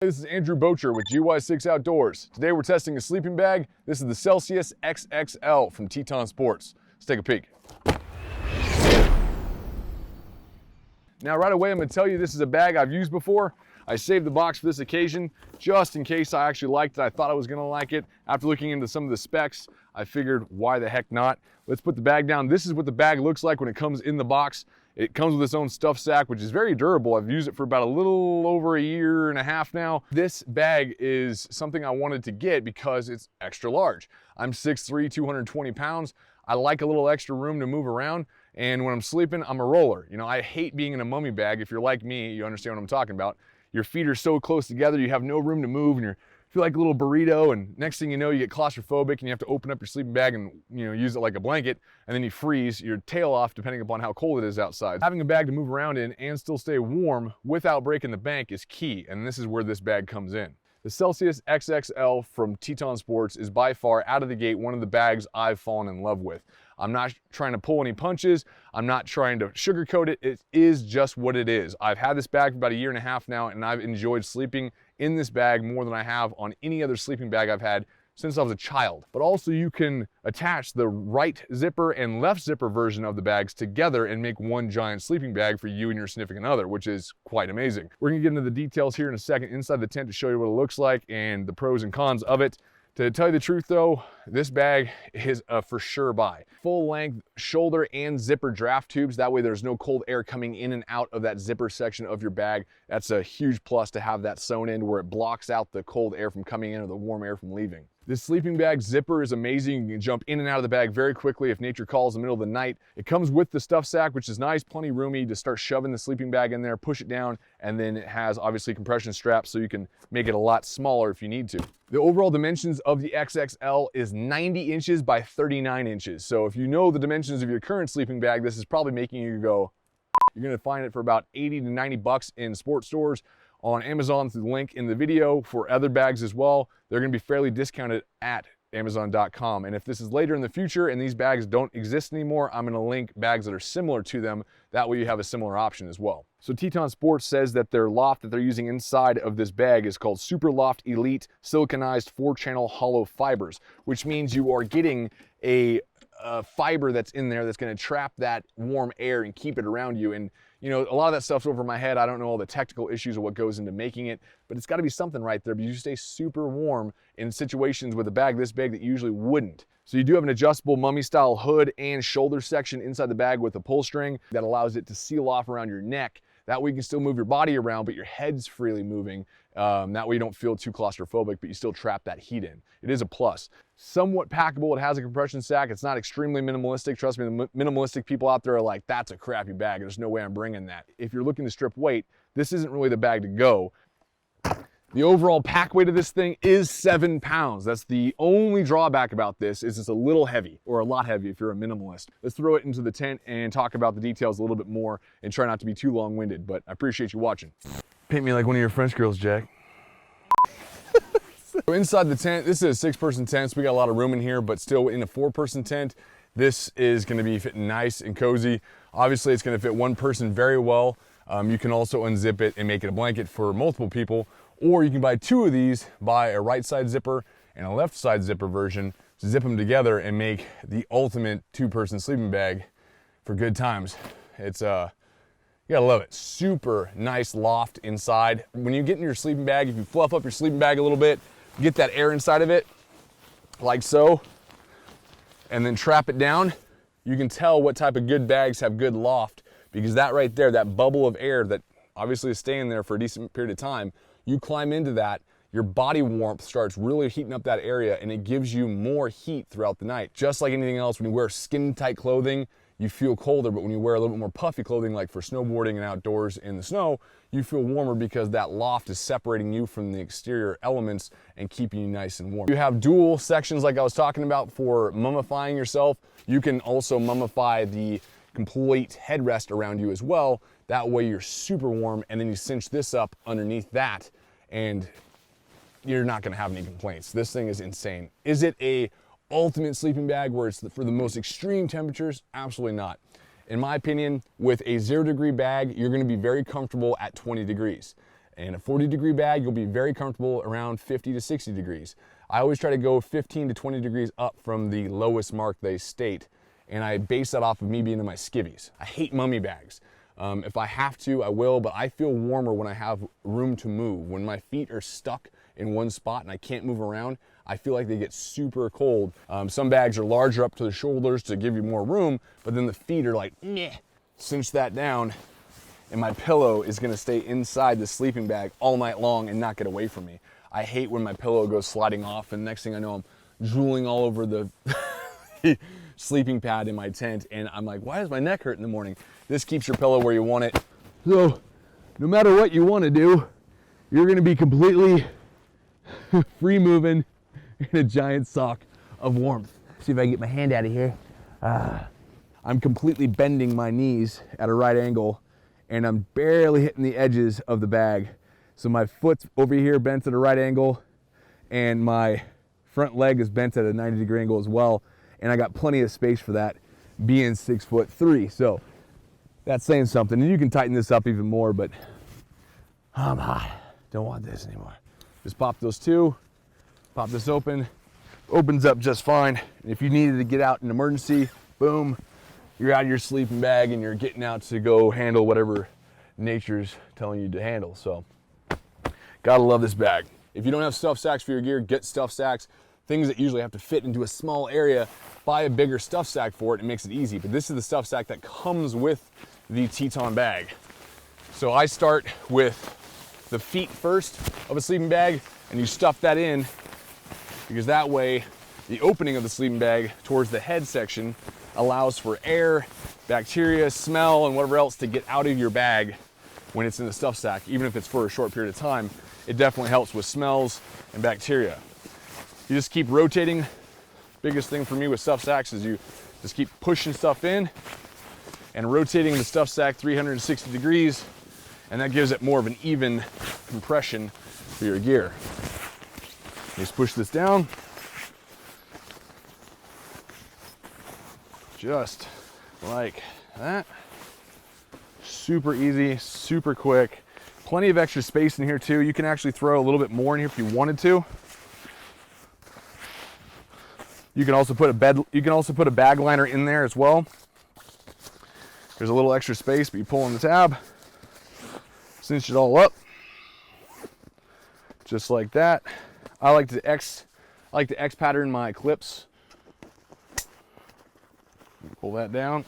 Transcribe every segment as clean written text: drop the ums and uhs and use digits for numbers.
This is Andrew Bocher with GY6 Outdoors. Today we're testing a sleeping bag. This is the Celsius XXL from Teton Sports. Let's take a peek. Now right away I'm going to tell you this is a bag I've used before. I saved the box for this occasion just in case I actually liked it. I thought I was going to like it. After looking into some of the specs, I figured why the heck not. Let's put the bag down. This is what the bag looks like when it comes in the box. It comes with its own stuff sack, which is very durable. I've used it for about a little over a year and a half now. This bag is something I wanted to get because it's extra large. I'm 6'3", 220 pounds. I like a little extra room to move around. And when I'm sleeping, I'm a roller. You know, I hate being in a mummy bag. If you're like me, you understand what I'm talking about. Your feet are so close together, you have no room to move, and you feel like a little burrito, and next thing you know, you get claustrophobic and you have to open up your sleeping bag and use it like a blanket, and then you freeze your tail off depending upon how cold it is outside. Having a bag to move around in and still stay warm without breaking the bank is key, and this is where this bag comes in. The Celsius XXL from Teton Sports is by far out of the gate one of the bags I've fallen in love with. I'm not trying to pull any punches. I'm not trying to sugarcoat it. It is just what it is. I've had this bag for about a year and a half now, and I've enjoyed sleeping in this bag more than I have on any other sleeping bag I've had since I was a child. But also you can attach the right zipper and left zipper version of the bags together and make one giant sleeping bag for you and your significant other, which is quite amazing. We're gonna get into the details here in a second inside the tent to show you what it looks like and the pros and cons of it. To tell you the truth though, this bag is a for sure buy. Full length shoulder and zipper draft tubes. That way there's no cold air coming in and out of that zipper section of your bag. That's a huge plus to have that sewn in where it blocks out the cold air from coming in or the warm air from leaving. This sleeping bag zipper is amazing. You can jump in and out of the bag very quickly if nature calls in the middle of the night. It comes with the stuff sack, which is nice, plenty roomy to start shoving the sleeping bag in there, push it down, and then it has obviously compression straps so you can make it a lot smaller if you need to. The overall dimensions of the XXL is 90 inches by 39 inches. So if you know the dimensions of your current sleeping bag, this is probably making you go, you're gonna find it for about 80 to 90 bucks in sports stores. On Amazon through the link in the video. For other bags as well, they're gonna be fairly discounted at Amazon.com. And if this is later in the future and these bags don't exist anymore, I'm gonna link bags that are similar to them. That way you have a similar option as well. So Teton Sports says that their loft that they're using inside of this bag is called Super Loft Elite Siliconized 4-channel hollow fibers, which means you are getting a fiber that's in there that's gonna trap that warm air and keep it around you. And you know, a lot of that stuff's over my head. I don't know all the technical issues of what goes into making it, but it's gotta be something right there because you stay super warm in situations with a bag this big that you usually wouldn't. So you do have an adjustable mummy style hood and shoulder section inside the bag with a pull string that allows it to seal off around your neck. That way you can still move your body around, but your head's freely moving. That way you don't feel too claustrophobic, but you still trap that heat in. It is a plus. Somewhat packable, it has a compression sack. It's not extremely minimalistic. Trust me, the minimalistic people out there are like, that's a crappy bag. There's no way I'm bringing that. If you're looking to strip weight, this isn't really the bag to go. The overall pack weight of this thing is 7 pounds. That's the only drawback about this is it's a little heavy, or a lot heavy if you're a minimalist. Let's throw it into the tent and talk about the details a little bit more and try not to be too long-winded, but I appreciate you watching. Paint me like one of your French girls, Jack. So inside the tent, this is a 6-person tent, so we got a lot of room in here, but still in a 4-person tent, this is gonna be fitting nice and cozy. Obviously, it's gonna fit one person very well. You can also unzip it and make it a blanket for multiple people, or you can buy 2 of these, buy a right side zipper and a left side zipper version, zip them together and make the ultimate 2-person sleeping bag for good times. It's you gotta love it. Super nice loft inside. When you get in your sleeping bag, if you fluff up your sleeping bag a little bit, get that air inside of it, like so, and then trap it down, you can tell what type of good bags have good loft, because that right there, that bubble of air that obviously is staying there for a decent period of time, you climb into that, your body warmth starts really heating up that area and it gives you more heat throughout the night. Just like anything else, when you wear skin tight clothing, you feel colder, but when you wear a little bit more puffy clothing, like for snowboarding and outdoors in the snow, you feel warmer because that loft is separating you from the exterior elements and keeping you nice and warm. You have dual sections like I was talking about for mummifying yourself. You can also mummify the complete headrest around you as well. That way you're super warm, and then you cinch this up underneath that and you're not gonna have any complaints. This thing is insane. Is it a ultimate sleeping bag where it's for the most extreme temperatures? Absolutely not. In my opinion, with a 0-degree bag, you're gonna be very comfortable at 20 degrees. And a 40-degree bag, you'll be very comfortable around 50 to 60 degrees. I always try to go 15 to 20 degrees up from the lowest mark they state, and I base that off of me being in my skivvies. I hate mummy bags. If I have to, I will, but I feel warmer when I have room to move. When my feet are stuck in one spot and I can't move around, I feel like they get super cold. Some bags are larger up to the shoulders to give you more room, but then the feet are like, meh. Cinch that down, and my pillow is gonna stay inside the sleeping bag all night long and not get away from me. I hate when my pillow goes sliding off, and next thing I know, I'm drooling all over the sleeping pad in my tent, and I'm like, why does my neck hurt in the morning? This keeps your pillow where you want it. So no matter what you want to do, you're going to be completely free moving in a giant sock of warmth. See if I can get my hand out of here. I'm completely bending my knees at a right angle, and I'm barely hitting the edges of the bag. So my foot's over here bent at a right angle, and my front leg is bent at a 90-degree angle as well. And I got plenty of space for that, being 6'3". So that's saying something. And you can tighten this up even more, but I'm hot. Don't want this anymore. Just pop those two, pop this open, opens up just fine. And if you needed to get out in an emergency, boom, you're out of your sleeping bag and you're getting out to go handle whatever nature's telling you to handle. So gotta love this bag. If you don't have stuff sacks for your gear, get stuff sacks. Things that usually have to fit into a small area, buy a bigger stuff sack for it. It makes it easy. But this is the stuff sack that comes with the Teton bag. So I start with the feet first of a sleeping bag, and you stuff that in, because that way the opening of the sleeping bag towards the head section allows for air, bacteria, smell, and whatever else to get out of your bag when it's in the stuff sack. Even if it's for a short period of time, it definitely helps with smells and bacteria. You just keep rotating. Biggest thing for me with stuff sacks is you just keep pushing stuff in and rotating the stuff sack 360 degrees, and that gives it more of an even compression for your gear. Just push this down. Just like that. Super easy, super quick. Plenty of extra space in here too. You can actually throw a little bit more in here if you wanted to. You can also put a bag liner in there as well. There's a little extra space, but you pull on the tab, cinch it all up, just like that. I like to X pattern my clips. Pull that down,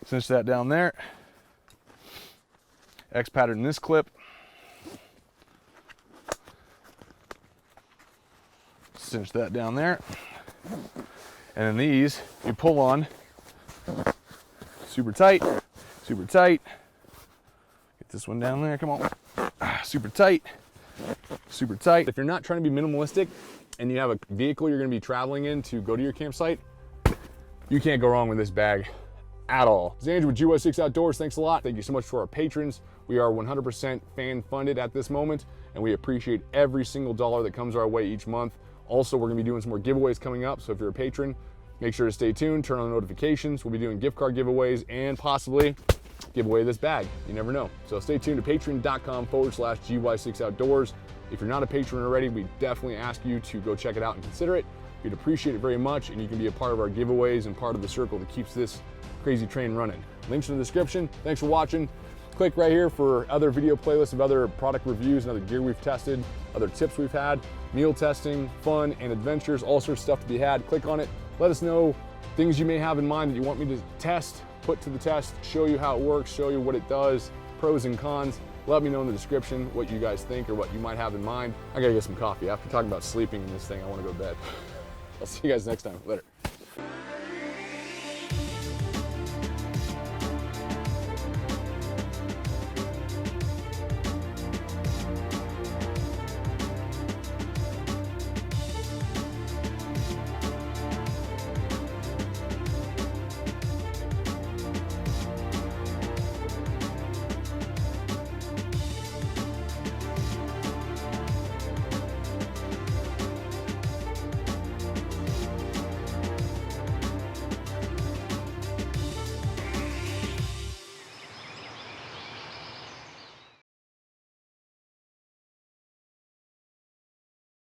cinch that down there. X pattern this clip. Cinch that down there. And then these, you pull on super tight, super tight. Get this one down there, come on. Super tight, super tight. If you're not trying to be minimalistic and you have a vehicle you're gonna be traveling in to go to your campsite, you can't go wrong with this bag at all. This is Andrew with GY6 Outdoors. Thanks a lot. Thank you so much for our patrons. We are 100% fan funded at this moment, and we appreciate every single dollar that comes our way each month. Also, we're gonna be doing some more giveaways coming up, so if you're a patron, make sure to stay tuned, turn on the notifications. We'll be doing gift card giveaways and possibly give away this bag. You never know. So stay tuned to patreon.com/GY6 Outdoors. If you're not a patron already, we definitely ask you to go check it out and consider it. We'd appreciate it very much, and you can be a part of our giveaways and part of the circle that keeps this crazy train running. Links in the description. Thanks for watching. Click right here for other video playlists of other product reviews and other gear we've tested, other tips we've had, meal testing, fun and adventures, all sorts of stuff to be had. Click on it. Let us know things you may have in mind that you want me to test, put to the test, show you how it works, show you what it does, pros and cons. Let me know in the description what you guys think or what you might have in mind. I gotta get some coffee. After talking about sleeping in this thing, I wanna go to bed. I'll see you guys next time. Later.